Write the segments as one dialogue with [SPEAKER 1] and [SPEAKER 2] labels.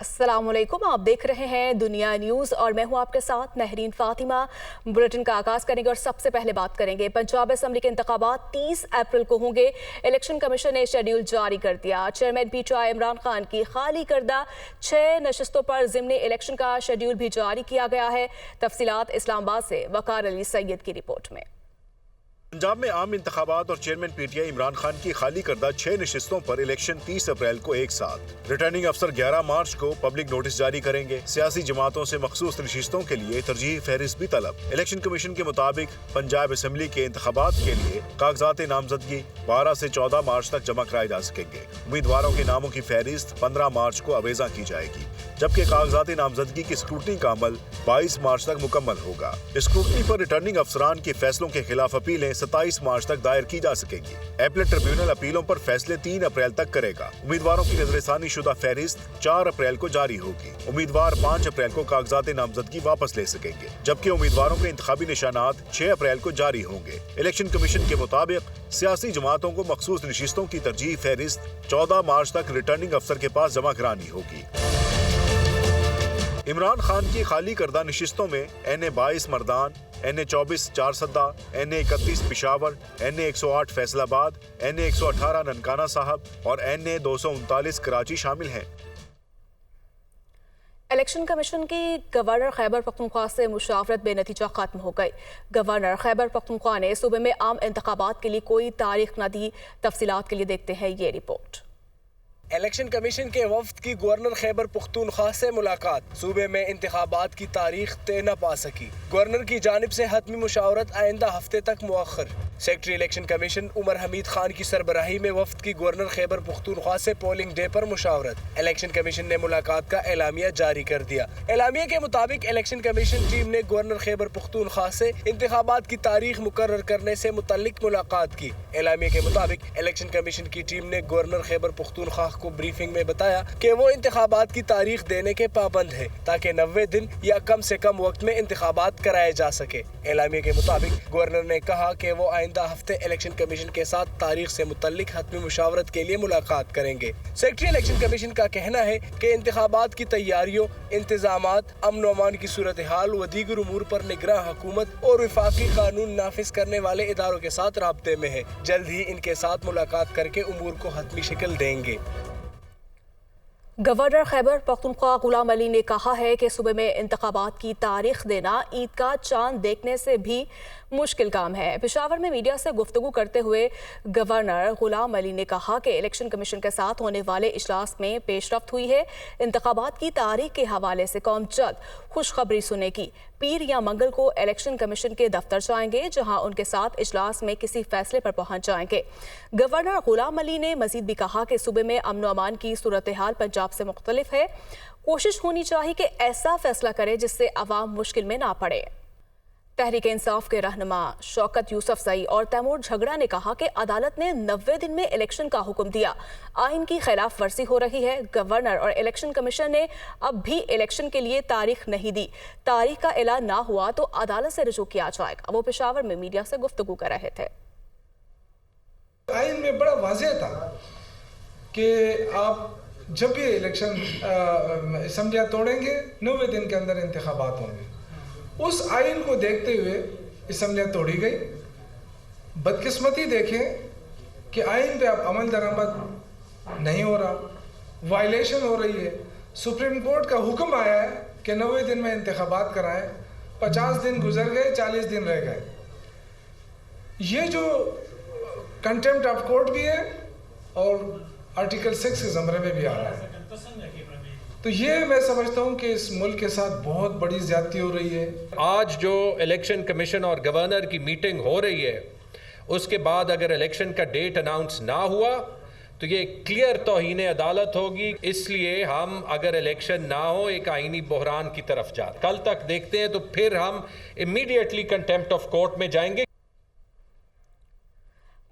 [SPEAKER 1] अस्सलाम वालेकुम, आप देख रहे हैं दुनिया न्यूज़ और मैं हूं आपके साथ महरीन फातिमा। बुलेटिन का आगाज़ करेंगे और सबसे पहले बात करेंगे पंजाब असम्बली के इंतखाबात 30 अप्रैल को होंगे। इलेक्शन कमीशन ने शेड्यूल जारी कर दिया। चेयरमैन पीटीआई इमरान खान की खाली करदा 6 नशस्तों पर ज़िम्नी इलेक्शन का शेड्यूल भी जारी किया गया है। तफसीलात इस्लामाबाद से वकार अली सैयद की रिपोर्ट में।
[SPEAKER 2] पंजाब में आम इंतखाबात और चेयरमैन पीटीआई इमरान खान की खाली करदा 6 नशिस्तों पर इलेक्शन 30 अप्रैल को एक साथ। रिटर्निंग अफसर 11 मार्च को पब्लिक नोटिस जारी करेंगे। सियासी जमातों से मखसूस नशिस्तों के लिए तरजीही फहरिस्त भी तलब। इलेक्शन कमीशन के मुताबिक पंजाब असम्बली के इंतखाबात के लिए कागजात नामजदगी 12 से 14 मार्च तक जमा कराए जा सकेंगे। उम्मीदवारों के नामों की फहरिस्त 15 मार्च को अवेजा की जाएगी, जबकि कागजात नामजदगी की स्क्रूटनी का अमल 22 मार्च तक मुकम्मल होगा। स्क्रूटनी पर रिटर्निंग अफसरान के फैसलों के खिलाफ अपीलें 27 मार्च तक दायर की जा सकेंगी। एपलेट ट्रिब्यूनल अपीलों पर फैसले 3 अप्रैल तक करेगा। उम्मीदवारों की नजरसानी शुदा फहरिस्त 4 अप्रैल को जारी होगी। उम्मीदवार 5 अप्रैल को कागजात नामजदगी वापस ले सकेंगे, जबकि उम्मीदवारों के इंतखाबी निशानात 6 अप्रैल को जारी होंगे। इलेक्शन कमीशन के मुताबिक सियासी जमातों को मखसूस नशिस्तों की तरजीही फहरिस्त 14 मार्च तक रिटर्निंग अफसर के पास जमा करानी होगी। इमरान खान की खाली करदा नशिस्तों में NA 22 Mardan, NA 24 Charsadda, NA 31 Peshawar, NA 108 Faisalabad, NA 118 Nankana साहब और NA 239 कराची शामिल हैं।
[SPEAKER 1] इलेक्शन कमीशन की गवर्नर खैबर पख्तूनख्वा से मुशावरत बेनतीजा खत्म हो गई। गवर्नर खैबर पख्तूनख्वा ने सूबे में आम इंतखाबात के लिए कोई तारीख न दी। तफसीलात के लिए देखते हैं ये रिपोर्ट।
[SPEAKER 3] इलेक्शन कमीशन के वफ्द की गवर्नर खैबर पख्तूनख्वा से मुलाकात, सूबे में इंतखाबात की तारीख तय न पा सकी। गवर्नर की जानिब से हतमी मुशावरत आइंदा हफ्ते तक मुअख्खर। Secretary election commission Umar Hamid Khan की सरबराही में वफ्द की गवर्नर खैबर पख्तूनख्वा से पोलिंग डे पर मुशावरत। इलेक्शन कमीशन ने मुलाकात का एलामिया जारी कर दिया। एलामिया के मुताबिक इलेक्शन कमीशन टीम ने गवर्नर खैबर पख्तूनख्वा से इंतखाबात की तारीख मुकर्रर करने से मुतल्लिक मुलाकात की। एलामिया के मुताबिक इलेक्शन कमीशन की टीम ने गवर्नर खैबर पख्तूनख्वा को ब्रीफिंग में बताया कि वो इंतखाबात की तारीख देने के पाबंद है, ताकि 90 दिन या कम से कम वक्त में इंतखाबात कराए जा सके। एलामिया के मुताबिक गवर्नर ने कहा कि वो आइंदा हफ्ते इलेक्शन कमीशन के साथ तारीख से मुतल्लिक हतमी मुशावरत के लिए मुलाकात करेंगे। सेक्रेटरी इलेक्शन कमीशन का कहना है कि इंतखाबात की तैयारियों, इंतजामात, अमन व अमान की सूरत हाल व दीगर उमूर पर निगरां हुकूमत और वफाकी कानून नाफिज करने वाले इदारों के साथ राब्ते में है। जल्द ही इनके साथ मुलाकात करके उमूर को हतमी शक्ल देंगे।
[SPEAKER 1] गवर्नर खैबर पख्तूनख्वा गुलाम अली ने कहा है कि सूबे में इंतखाबात की तारीख देना ईद का चांद देखने से भी मुश्किल काम है। पेशावर में मीडिया से गुफ्तगू करते हुए गवर्नर गुलाम अली ने कहा कि इलेक्शन कमीशन के साथ होने वाले इजलास में पेशरफ्त हुई है। इंतखाबात की तारीख के हवाले से कौम जल्द खुशखबरी सुनेगी। पीर या मंगल को इलेक्शन कमीशन के दफ्तर जाएंगे, जहां उनके साथ इजलास में किसी फैसले पर पहुंच जाएंगे। गवर्नर गुलाम अली ने मजीद भी कहा कि सूबे में अमन व अमान की सूरत हाल पंजाब से मुख्तलिफ है। कोशिश होनी चाहिए कि ऐसा फैसला करे जिससे अवाम मुश्किल में ना पड़े। तहरीक इंसाफ के रहनुमा शौकत यूसुफजई और तैमूर झगड़ा ने कहा कि अदालत ने 90 दिन में इलेक्शन का हुक्म दिया, आइन की खिलाफ वर्जी हो रही है। गवर्नर और इलेक्शन कमीशन ने अब भी इलेक्शन के लिए तारीख नहीं दी। तारीख का ऐलान ना हुआ तो अदालत से रुजू किया जाएगा। वो पेशावर में मीडिया से गुफ्तगू कर रहे थे।
[SPEAKER 4] आइन में बड़ा वाज़ेह था कि आप जब भी इलेक्शन असम्बलियाँ तोड़ेंगे 90 दिन के अंदर इंतखाबात होंगे। उस आइन को देखते हुए असम्बलियाँ तोड़ी गई। बदकिस्मती देखें कि आइन पे अब अमल दरामद नहीं हो रहा, वायलेशन हो रही है। सुप्रीम कोर्ट का हुक्म आया है कि 90 दिन में इंतखाबात कराएं। 50 दिन गुजर गए, 40 दिन रह गए। ये जो कंटेम्प्ट ऑफ कोर्ट भी है और आर्टिकल 6 के ज़मरे में भी आ रहा है। तो ये मैं समझता हूँ कि इस मुल्क के साथ बहुत बड़ी ज़्यादती हो रही है।
[SPEAKER 5] आज जो इलेक्शन कमीशन और गवर्नर की मीटिंग हो रही है, उसके बाद अगर इलेक्शन का डेट अनाउंस ना हुआ तो ये क्लियर तौहीन अदालत होगी। इसलिए हम अगर इलेक्शन ना हो एक आईनी बहरान की तरफ जा रहे। कल तक देखते हैं तो फिर हम इमीडिएटली कंटेम्प्ट ऑफ कोर्ट में जाएंगे।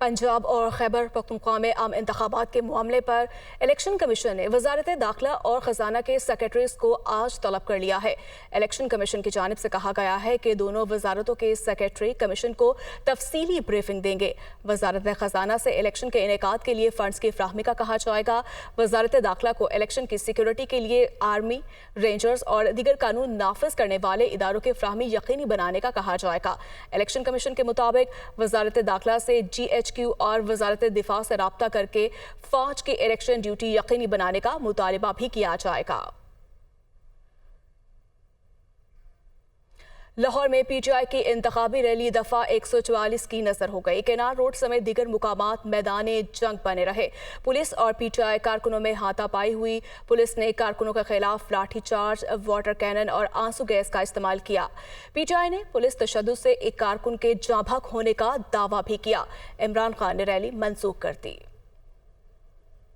[SPEAKER 1] पंजाब और खैबर पख्तूनख्वा में आम इंतखाबात के मामले पर इलेक्शन कमीशन ने वजारत दाखिला और खजाना के सेक्रेटरीज को आज तलब कर लिया है। इलेक्शन कमीशन की जानिब से कहा गया है कि दोनों वजारतों के सेक्रेटरी कमीशन को तफसीली ब्रीफिंग देंगे। वजारत खजाना से इलेक्शन के इनेकाद के लिए फंड्स की फ्राहमी का कहा जाएगा। वजारत दाखिला को इलेक्शन की सिक्योरिटी के लिए आर्मी, रेंजर्स और दीगर कानून नाफिज करने वाले इदारों की फ्राहमी यकीनी बनाने का कहा जाएगा। इलेक्शन कमीशन के मुताबिक वजारत दाखिला से GHQ और वजारत दिफा से राब्ता करके फौज की इलेक्शन ड्यूटी यकीनी बनाने का मुतालिबा भी किया जाएगा। लाहौर में PTI की इंतखाबी रैली दफा 144 की नजर हो गई। केनार रोड समेत दीगर मुकामात मैदान जंग बने रहे। पुलिस और PTI कारकुनों में हाथापाई हुई। पुलिस ने कारकुनों के खिलाफ लाठी चार्ज, वाटर कैनन और आंसू गैस का इस्तेमाल किया। PTI ने पुलिस तशद्दुद से एक कारकुन के जाँ बहक होने का दावा भी किया। इमरान खान ने रैली मनसूख कर दी।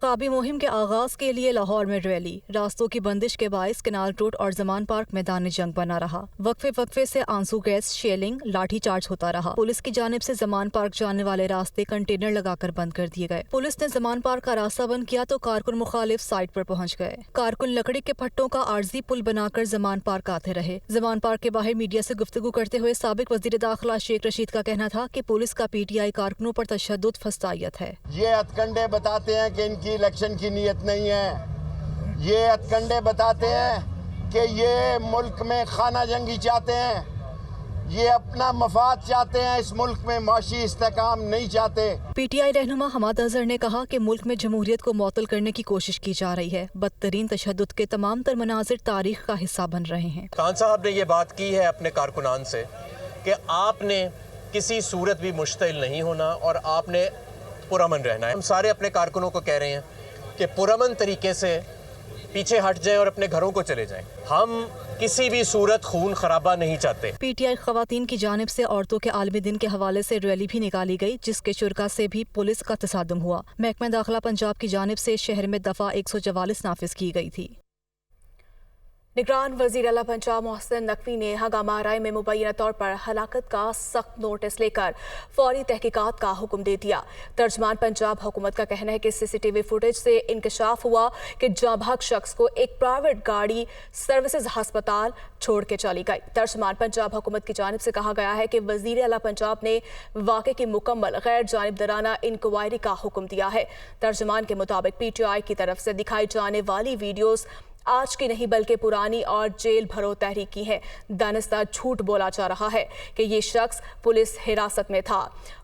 [SPEAKER 6] काबी मुहिम के आगाज के लिए लाहौर में रैली, रास्तों की बंदिश के बायस केनाल रोड और जमान पार्क मैदान जंग बना रहा। वक्फे से आंसू गैस, शेलिंग, लाठी चार्ज होता रहा। पुलिस की जानिब से जमान पार्क जाने वाले रास्ते कंटेनर लगाकर बंद कर दिए गए। पुलिस ने जमान पार्क का रास्ता बंद किया तो कारकुन मुखालिफ साइड पर पहुंच गए। कारकुन लकड़ी के फट्टों का आर्जी पुल बनाकर जमान पार्क आते रहे। जमान पार्क के बाहर मीडिया से गुफ्तगू करते हुए साबिक वजीर दाखिला शेख रशीद का कहना था कि पुलिस का PTI कारकुनों पर तशद्दुद फस्तायत है।
[SPEAKER 7] ये हथकंडे बताते हैं कि इनकी इलेक्शन की नीयत नहीं है। ये हथकंडे बताते हैं कि ये मुल्क में खाना जंगी चाहते हैं। ये अपना मफाद चाहते हैं, इस मुल्क में माशी इस्तेकाम नहीं चाहते।
[SPEAKER 6] PTI रहनुमा हमाद अजहर ने कहा कि मुल्क में जमहूरियत को मुअत्तल करने की कोशिश की जा रही है। बदतरीन तशद्दुद के तमाम तर मनाजिर तारीख का हिस्सा बन रहे हैं।
[SPEAKER 8] खान साहब ने ये बात की है अपने कारकुनान से कि आपने किसी सूरत भी मुश्तिल नहीं होना और आपने पुरअमन रहना है। हम सारे अपने कारकुनों को कह रहे हैं कि पुरअमन तरीके से पीछे हट जाएं और अपने घरों को चले जाएं। हम किसी भी सूरत खून खराबा नहीं चाहते।
[SPEAKER 6] PTI खवातीन की जानिब से औरतों के आलमी दिन के हवाले से रैली भी निकाली गई, जिसके शुरका से भी पुलिस का तसादुम हुआ। महकमा दाखिला पंजाब की जानिब से शहर में दफा 144 नाफिज की गई थी।
[SPEAKER 1] निगरान वज़ीर आला पंजाब मोहसिन नकवी ने हंगामा राय में मुबैना तौर पर हलाकत का सख्त नोटिस लेकर फौरी तहकीकात का हुक्म दे दिया। तर्जमान पंजाब हुकूमत का कहना है कि CCTV फुटेज से इंकशाफ हुआ कि जाँ बहक शख्स को एक प्राइवेट गाड़ी सर्विसेज हस्पताल छोड़ के चली गई। तर्जमान पंजाब हुकूमत की जानिब से कहा गया है कि वज़ीर आला पंजाब ने वाक़े की मुकम्मल गैर जानिबदाराना इंक्वायरी का हुक्म दिया है। तर्जमान के मुताबिक PTI की तरफ से दिखाई जाने वाली वीडियोज़ आज की नहीं बल्कि पुरानी और जेल भरो तहरीक की है। दानिस्ता झूठ बोला जा रहा है कि ये शख्स पुलिस हिरासत में था।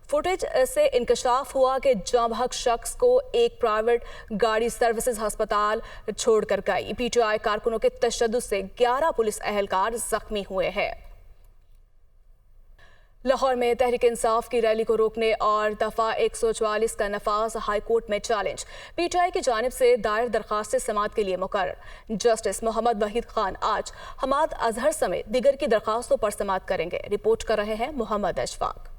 [SPEAKER 1] फुटेज से इंकशाफ हुआ कि जाँ बहक शख्स को एक प्राइवेट गाड़ी सर्विसेज हस्पताल छोड़कर गई। PTI कारकुनों के तशद्दुद से 11 पुलिस एहलकार जख्मी हुए हैं। लाहौर में तहरीक इंसाफ की रैली को रोकने और दफा 144 का नफाज हाई कोर्ट में चैलेंज। PTI की जानिब से दायर दरखास्त समाअत के लिए मुकर्रर। जस्टिस मोहम्मद वहीद खान आज हमाद अजहर समेत दीगर की दरखास्तों पर समाअत करेंगे। रिपोर्ट कर रहे हैं मोहम्मद अशफाक।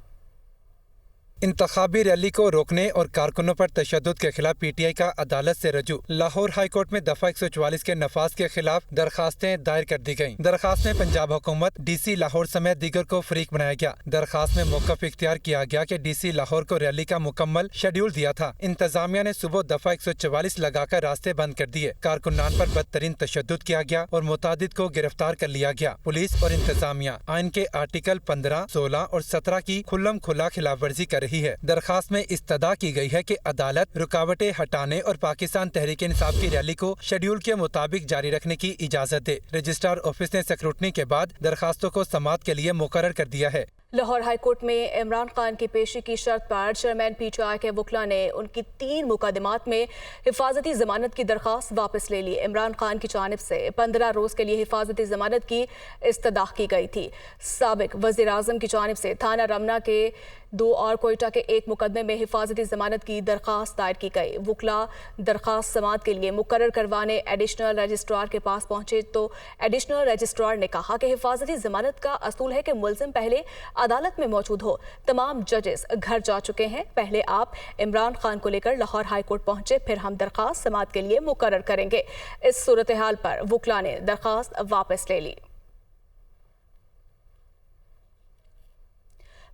[SPEAKER 9] इंतखाबी रैली को रोकने और कारकुनों पर तशद्दुद के खिलाफ PTI का अदालत से रजू। लाहौर हाई कोर्ट में दफा 144 के नफाज के खिलाफ दरखास्तें दायर कर दी गयी। दरखास्त में पंजाब हुकूमत, DC लाहौर समेत दीगर को फरीक बनाया गया। दरखास्त में मौक़िफ़ इख्तियार किया गया कि DC लाहौर को रैली का मुकम्मल शेड्यूल दिया था। इंतजामिया ने सुबह दफा 144 लगाकर रास्ते बंद कर दिए। कारकुनान पर बदतरीन तशद्दुद किया गया और मुतादिद को गिरफ्तार कर लिया गया। पुलिस और इंतजामिया आइन के आर्टिकल 15, 16 और 17 की खुल्लम खुला खिलाफ वर्जी कर रही है। दरखास्त में इस्तदा की गई है कि अदालत रुकावटें हटाने और पाकिस्तान तहरीक इंसाफ की रैली को शेड्यूल के मुताबिक जारी रखने की इजाजत दे। रजिस्ट्रार ऑफिस ने स्क्रूटनी के बाद दरखास्तों को समाअत के लिए मुकर्रर कर दिया है।
[SPEAKER 1] लाहौर हाई कोर्ट में इमरान खान की पेशी की शर्त पर चेयरमैन PTI के वकला ने उनकी 3 मुकदमात में हिफाजती जमानत की दरखास्त वापस ले ली। इमरान खान की जानिब से 15 रोज के लिए हिफाजती जमानत की इस्तदाह की गई थी। साबिक वज़ीर आज़म की जानिब से थाना रमना के 2 और कोयटा के 1 मुकदमे में हिफाजती जमानत की दरखास्त दायर की गई। वकला दरखास्त समाअत के लिए मुकर्रर करवाने एडिशनल रजिस्ट्रार के पास पहुंचे तो एडिशनल रजिस्ट्रार ने कहा कि हिफाजती जमानत का असूल है कि मुलजिम पहले अदालत में मौजूद हो। तमाम जजेस घर जा चुके हैं। पहले आप इमरान खान को लेकर लाहौर हाई कोर्ट पहुंचे, फिर हम दरखास्त समाअत के लिए मुकर्रर करेंगे। इस सूरत हाल पर वकला ने दरखास्त वापस ले ली।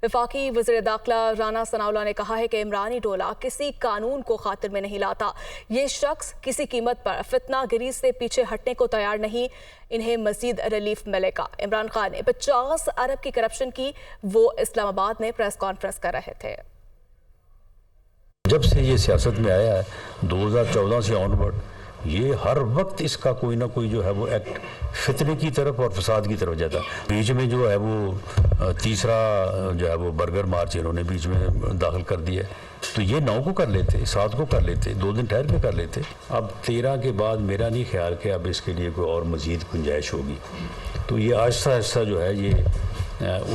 [SPEAKER 1] वफाकी वज़ीर दाखिला राना सनाउल्लाह ने कहा है कि इमरानी टोला किसी कानून को खातिर में नहीं लाता। ये शख्स किसी कीमत पर फितना गिरी से पीछे हटने को तैयार नहीं, इन्हें मजीद रिलीफ मिलेगा। इमरान खान ने 50 अरब की करप्शन की, वो इस्लामाबाद में प्रेस कॉन्फ्रेंस कर रहे थे।
[SPEAKER 10] जब से ये सियासत में आया है 2014 से ऑनवर्ड, ये हर वक्त इसका कोई ना कोई जो है वो एक्ट फितने की तरफ और फसाद की तरफ जाता। बीच में जो है वो तीसरा जो है वो बर्गर मार्च इन्होंने बीच में दाखिल कर दिया, तो ये 9 को कर लेते, 7 को कर लेते, 2 दिन ठहर के कर लेते। अब 13 के बाद मेरा नहीं ख्याल कि अब इसके लिए कोई और मज़ीद गुंजाइश होगी। तो ये आहिस्ता आहिस्ता जो है ये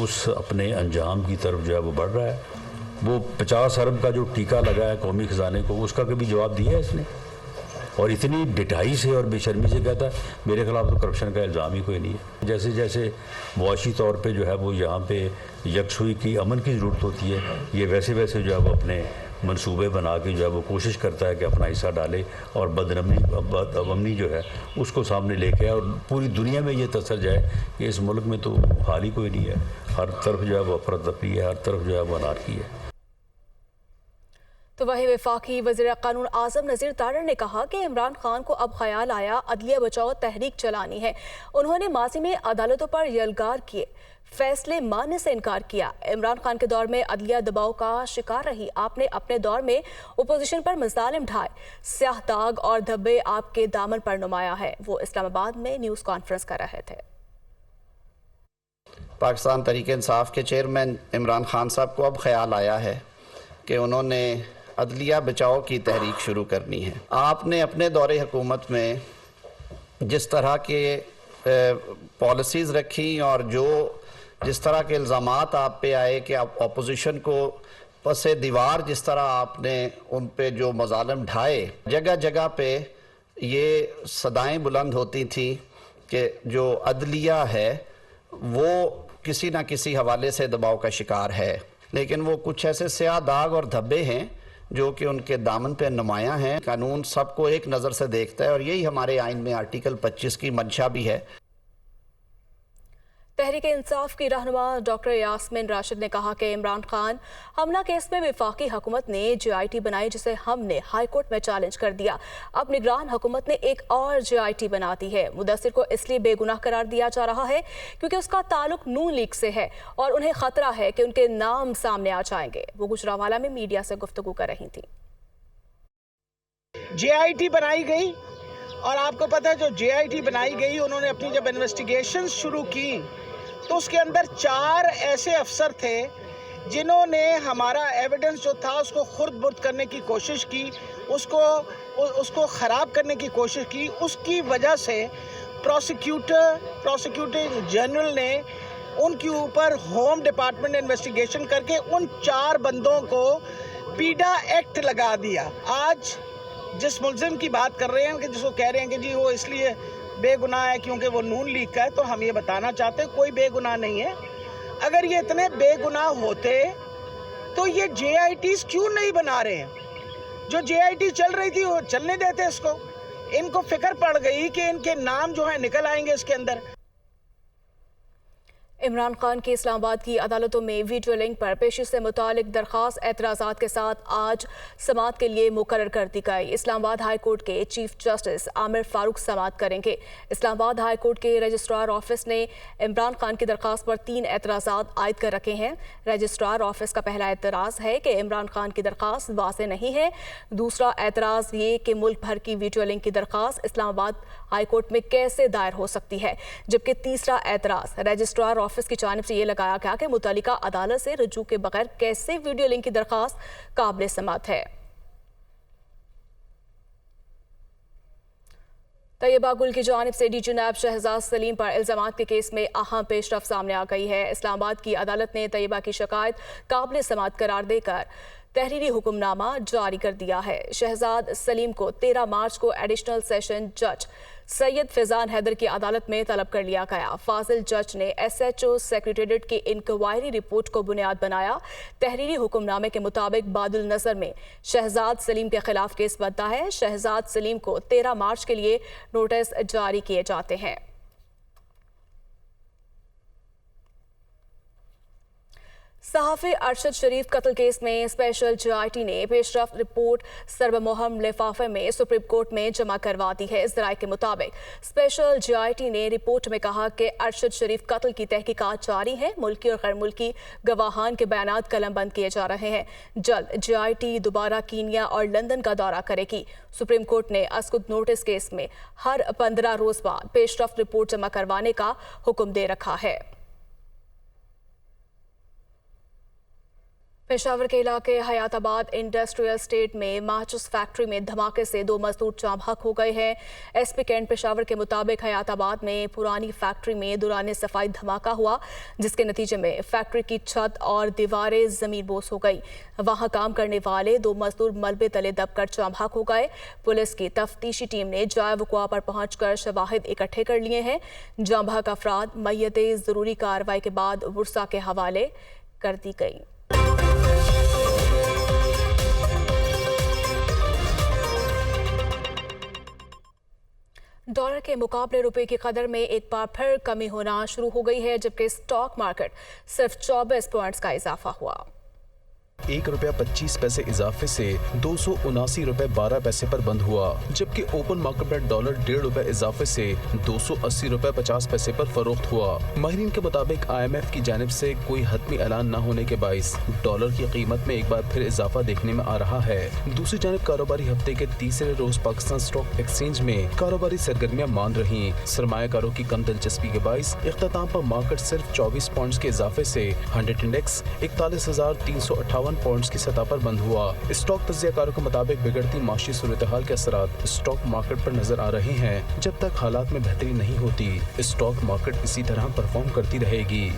[SPEAKER 10] उस अपने अंजाम की तरफ जो है वो बढ़ रहा है। वो 50 अरब का जो टीका लगा है कौमी ख़जाने को, उसका कभी जवाब दिया है इसने? और इतनी डिठाई से और बेशर्मी से कहता है मेरे खिलाफ तो करप्शन का इल्ज़ाम ही कोई नहीं है। जैसे जैसे मुआशी तौर पे जो है वो यहाँ पे यकसुई की अमन की ज़रूरत होती है, ये वैसे वैसे जो है वो अपने मंसूबे बना के जो है वो कोशिश करता है कि अपना हिस्सा डाले और बदअमनी जो है उसको सामने लेके आए और पूरी दुनिया में ये तसर जाए कि इस मुल्क में तो हाल ही कोई नहीं है, हर तरफ जो है वो अफरा तफरी है, हर तरफ जो है वो अनारकी है।
[SPEAKER 1] तो वही वफाकी वज़ीर कानून आज़म नज़ीर तारड़ ने कहा कि इमरान खान को अब ख्याल आया अदलिया बचाओ तहरीक चलानी है। उन्होंने माजी में अदालतों पर यलगार किए, फैसले मानने से इनकार किया। इमरान खान के दौर में अदलिया दबाव का शिकार रही, आपने अपने दौर में अपोजिशन पर मज़ालिम ढाए, स्याह दाग और धब्बे आपके दामन पर नुमाया है। वो इस्लामाबाद में न्यूज़ कॉन्फ्रेंस कर रहे थे।
[SPEAKER 11] पाकिस्तान तहरीक इंसाफ के चेयरमैन इमरान खान साहब को अब ख्याल आया है कि उन्होंने अदलिया बचाओ की तहरीक शुरू करनी है। आपने अपने दौरे हुकूमत में जिस तरह के पॉलिसीज़ रखी और जिस तरह के इल्ज़ामात आप पे आए कि आप अपोजिशन को पसे दीवार जिस तरह आपने उन पे जो मज़ालिम ढाए, जगह जगह पे ये सदाएं बुलंद होती थी कि जो अदलिया है वो किसी ना किसी हवाले से दबाव का शिकार है। लेकिन वो कुछ ऐसे स्याह दाग और धब्बे हैं जो कि उनके दामन पे नुमायां हैं। कानून सबको एक नज़र से देखता है और यही हमारे आइन में आर्टिकल 25 की मंशा भी है।
[SPEAKER 1] तहरीक इंसाफ की रहनुमा डॉक्टर यास्मीन राशिद ने कहा कि इमरान खान हमला केस में वफाकी हुकूमत ने JIT बनाई, जिसे हमने हाई कोर्ट में चैलेंज कर दिया। अब निगरान हुकूमत ने एक और JIT बना दी है। मुदस्सिर को इसलिए बेगुनाह करार दिया जा रहा है क्योंकि उसका ताल्लुक नून लीग से है और उन्हें खतरा है कि उनके नाम सामने आ जाएंगे। वो गुजरावाला में मीडिया से गुफ्तगू कर रही थी।
[SPEAKER 12] JIT बनाई गई और आपको पता है जो JIT बनाई गई, उन्होंने अपनी जब इन्वेस्टिगेशन शुरू की तो उसके अंदर 4 ऐसे अफसर थे जिन्होंने हमारा एविडेंस जो था उसको खुर्द-बुर्द करने की कोशिश की, उसको ख़राब करने की कोशिश की। उसकी वजह से प्रोसिक्यूटर जनरल ने उनके ऊपर होम डिपार्टमेंट इन्वेस्टिगेशन करके उन 4 बंदों को पीडा एक्ट लगा दिया। आज जिस मुल्ज़िम की बात कर रहे हैं कि जिसको कह रहे हैं कि जी वो इसलिए बेगुनाह है क्योंकि वो नून लीग का है, तो हम ये बताना चाहते हैं कोई बेगुनाह नहीं है। अगर ये इतने बेगुनाह होते तो ये JITs क्यों नहीं बना रहे हैं? जो JIT चल रही थी वो चलने देते इसको। इनको फिक्र पड़ गई कि इनके नाम जो है निकल आएंगे इसके अंदर।
[SPEAKER 1] इमरान खान की इस्लामाबाद की अदालतों में वीडियो लिंक पर पेशी से मुतालिक दरख्वास्त एतराज़ात के साथ आज समाअत के लिए मुकर्रर कर दी गई। इस्लामाबाद हाई कोर्ट के चीफ जस्टिस आमिर फारूक समाअत करेंगे। इस्लामाबाद हाई कोर्ट के रजिस्ट्रार ऑफिस ने इमरान खान की दरख्वास्त पर 3 एतराज़ात आयद कर रखे हैं। रजिस्ट्रार ऑफिस का पहला एतराज़ है कि इमरान खान की दरख्वास्त वाज़ेह नहीं है। दूसरा एतराज़ ये कि मुल्क भर की वीडियो लिंक की दरख्वास्त इस्लामाबाद हाई कोर्ट में कैसे दायर हो सकती है। जबकि तीसरा एतराज़ रजिस्ट्रार ऑफिस की जानिब से ये लगाया गया कि मुतल्लिका अदालत से रजू के बगैर कैसे वीडियो लिंक की दरख्वास्त काबिल समाअत है। तैयबा गुल की जानिब से डीजी नैब शहजाद सलीम पर इल्जामात के केस में अहम पेशरफ सामने आ गई है। इस्लामाबाद की अदालत ने तैयबा की शिकायत काबिल समाअत करार देकर तहरीरी हुक्मनामा जारी कर दिया है। शहजाद सलीम को 13 मार्च को एडिशनल सेशन जज सैयद फैजान हैदर की अदालत में तलब कर लिया गया। फाजिल जज ने SHO सेक्रेटेरिएट की इंक्वायरी रिपोर्ट को बुनियाद बनाया। तहरीरी हुक्मनामे के मुताबिक बादुल नजर में शहजाद सलीम के खिलाफ केस बनता है। शहजाद सलीम को 13 मार्च के लिए नोटिस जारी किए जाते हैं। सहाफ़ी अरशद शरीफ कत्ल केस में स्पेशल JIT ने पेशरफ्त रिपोर्ट सरबमोहम लिफाफे में सुप्रीम कोर्ट में जमा करवा दी है। ज़राए के मुताबिक स्पेशल JIT ने रिपोर्ट में कहा कि अरशद शरीफ कत्ल की तहकीकात जारी है। मुल्की और गैर मुल्की गवाहान के बयानात कलमबंद किए जा रहे हैं। जल्द JIT दोबारा कीनिया और लंदन का दौरा करेगी। सुप्रीम कोर्ट ने अस्कुद नोटिस केस में हर 15 रोज बाद पेशरफ्त रिपोर्ट जमा करवाने का हुक्म दे रखा है। पेशावर के इलाके हयाताबाद इंडस्ट्रियल स्टेट में माचिस फैक्ट्री में धमाके से 2 मजदूर जाम हक हो गए हैं। SP कैंट पेशावर के मुताबिक हयाताबाद में पुरानी फैक्ट्री में दौरान सफाई धमाका हुआ, जिसके नतीजे में फैक्ट्री की छत और दीवारें जमीन बोस हो गई। वहां काम करने वाले 2 मजदूर मलबे तले दबकर जाम हक हो गए। पुलिस की तफ्तीशी टीम ने जाए वक़ुआ पर पहुंचकर शवाहिद इकट्ठे कर लिए हैं। जाम हक अफराद मय्यतें ज़रूरी कार्रवाई के बाद बुरसा के हवाले कर दी गई। डॉलर के मुकाबले रुपए की कदर में एक बार फिर कमी होना शुरू हो गई है, जबकि स्टॉक मार्केट सिर्फ 24 पॉइंट्स का इजाफा हुआ।
[SPEAKER 13] ₹1.25 इजाफे से 279 रुपए 12 पैसे पर बंद हुआ, जबकि ओपन मार्केट पर डॉलर ₹1.5 इजाफे से 280 रुपए 50 पैसे पर फरोख्त हुआ। माहिरीन के मुताबिक IMF की जानिब से कोई हतमी ऐलान न होने के बाइस डॉलर की कीमत में एक बार फिर इजाफा देखने में आ रहा है। दूसरी जानिब कारोबारी हफ्ते के तीसरे रोज पाकिस्तान स्टॉक एक्सचेंज में कारोबारी सरगर्मियां मान रही। सरमायाकारों की कम दिलचस्पी के बाइस इख्तिताम पर मार्केट सिर्फ 24 पॉइंट्स के इजाफे से 100 इंडेक्स 41,358 पॉइंट्स की सतह पर बंद हुआ। स्टॉक तज्जियाकारों के मुताबिक बिगड़ती माशी सूरत-ए-हाल के असरात स्टॉक मार्केट पर नजर आ रहे हैं। जब तक हालात में बेहतरी नहीं होती, स्टॉक मार्केट इसी तरह परफॉर्म करती रहेगी।